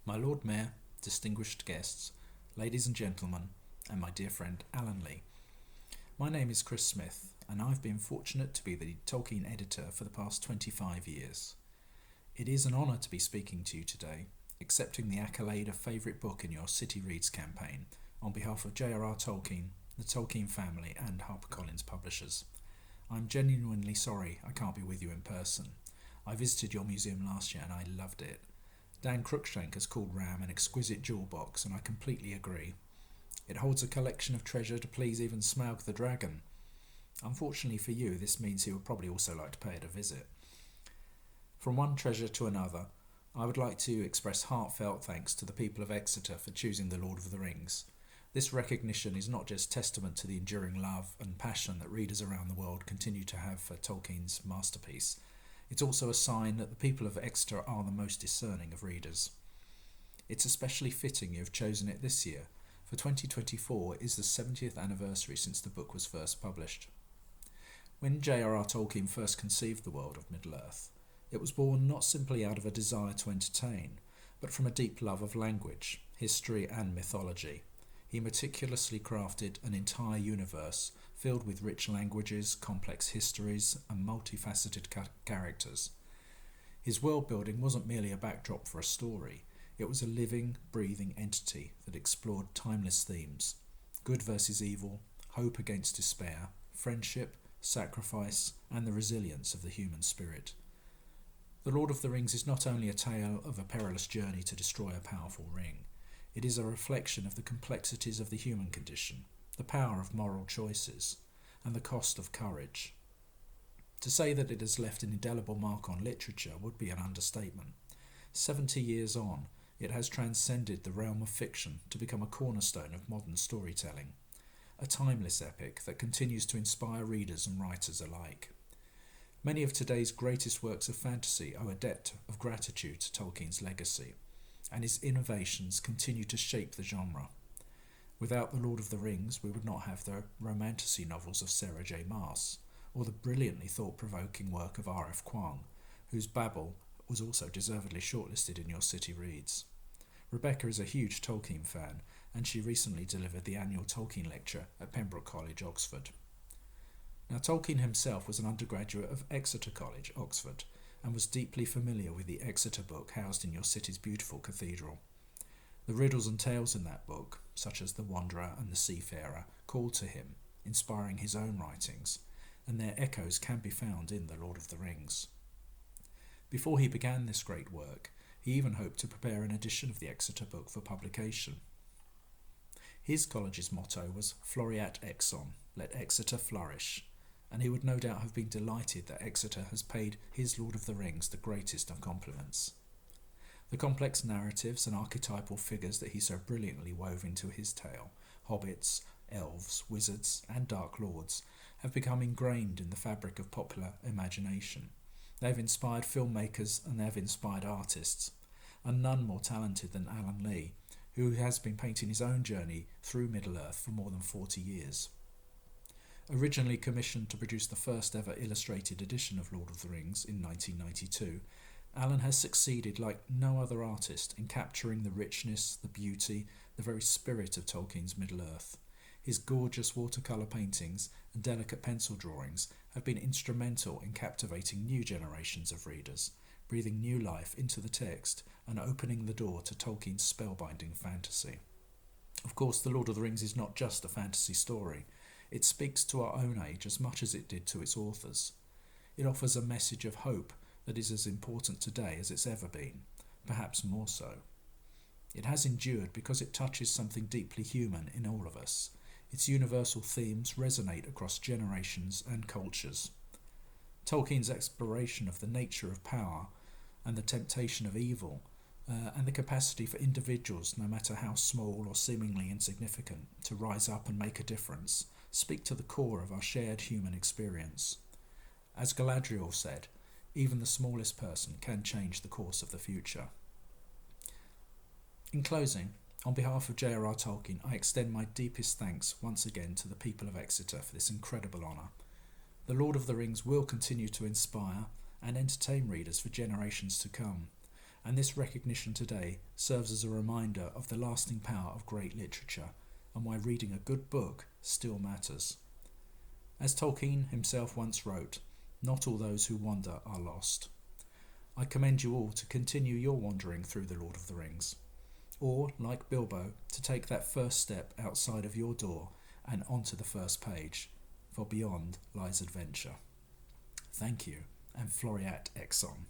My Lord Mayor, distinguished guests, ladies and gentlemen, and my dear friend Alan Lee. My name is Chris Smith, and I've been fortunate to be the Tolkien editor for the past 25 years. It is an honour to be speaking to you today, accepting the accolade of favourite book in your City Reads campaign on behalf of J.R.R. Tolkien, the Tolkien family and HarperCollins publishers. I'm genuinely sorry I can't be with you in person. I visited your museum last year and I loved it. Dan Cruikshank has called Ram an exquisite jewel box, and I completely agree. It holds a collection of treasure to please even Smaug the dragon. Unfortunately for you, this means he would probably also like to pay it a visit. From one treasure to another, I would like to express heartfelt thanks to the people of Exeter for choosing The Lord of the Rings. This recognition is not just testament to the enduring love and passion that readers around the world continue to have for Tolkien's masterpiece. It's also a sign that the people of Exeter are the most discerning of readers. It's especially fitting you have chosen it this year, for 2024 is the 70th anniversary since the book was first published. When J.R.R. Tolkien first conceived the world of Middle-earth, it was born not simply out of a desire to entertain, but from a deep love of language, history and mythology. He meticulously crafted an entire universe filled with rich languages, complex histories, and multifaceted characters. His world-building wasn't merely a backdrop for a story, it was a living, breathing entity that explored timeless themes: good versus evil, hope against despair, friendship, sacrifice, and the resilience of the human spirit. The Lord of the Rings is not only a tale of a perilous journey to destroy a powerful ring, it is a reflection of the complexities of the human condition, the power of moral choices, and the cost of courage. To say that it has left an indelible mark on literature would be an understatement. 70 years on, it has transcended the realm of fiction to become a cornerstone of modern storytelling, a timeless epic that continues to inspire readers and writers alike. Many of today's greatest works of fantasy owe a debt of gratitude to Tolkien's legacy, and his innovations continue to shape the genre. Without The Lord of the Rings, we would not have the romantasy novels of Sarah J. Maas, or the brilliantly thought-provoking work of R.F. Kuang, whose Babel was also deservedly shortlisted in your City Reads. Rebecca is a huge Tolkien fan, and she recently delivered the annual Tolkien lecture at Pembroke College, Oxford. Now, Tolkien himself was an undergraduate of Exeter College, Oxford, and was deeply familiar with the Exeter book housed in your city's beautiful cathedral. The riddles and tales in that book, such as The Wanderer and The Seafarer, call to him, inspiring his own writings, and their echoes can be found in The Lord of the Rings. Before he began this great work, he even hoped to prepare an edition of the Exeter book for publication. His college's motto was Floreat Exon, let Exeter flourish, and he would no doubt have been delighted that Exeter has paid his Lord of the Rings the greatest of compliments. The complex narratives and archetypal figures that he so brilliantly wove into his tale, hobbits, elves, wizards, and dark lords, have become ingrained in the fabric of popular imagination. They have inspired filmmakers and they have inspired artists, and none more talented than Alan Lee, who has been painting his own journey through Middle-earth for more than 40 years. Originally commissioned to produce the first ever illustrated edition of Lord of the Rings in 1992, Alan has succeeded like no other artist in capturing the richness, the beauty, the very spirit of Tolkien's Middle-earth. His gorgeous watercolour paintings and delicate pencil drawings have been instrumental in captivating new generations of readers, breathing new life into the text and opening the door to Tolkien's spellbinding fantasy. Of course, The Lord of the Rings is not just a fantasy story. It speaks to our own age as much as it did to its authors. It offers a message of hope that is as important today as it's ever been, perhaps more so. It has endured because it touches something deeply human in all of us. Its universal themes resonate across generations and cultures. Tolkien's exploration of the nature of power and the temptation of evil, and the capacity for individuals, no matter how small or seemingly insignificant, to rise up and make a difference, speak to the core of our shared human experience. As Galadriel said, even the smallest person can change the course of the future. In closing, on behalf of J.R.R. Tolkien, I extend my deepest thanks once again to the people of Exeter for this incredible honour. The Lord of the Rings will continue to inspire and entertain readers for generations to come, and this recognition today serves as a reminder of the lasting power of great literature and why reading a good book still matters. As Tolkien himself once wrote, "Not all those who wander are lost." I commend you all to continue your wandering through the Lord of the Rings, or, like Bilbo, to take that first step outside of your door and onto the first page, for beyond lies adventure. Thank you, and Floriat Exon.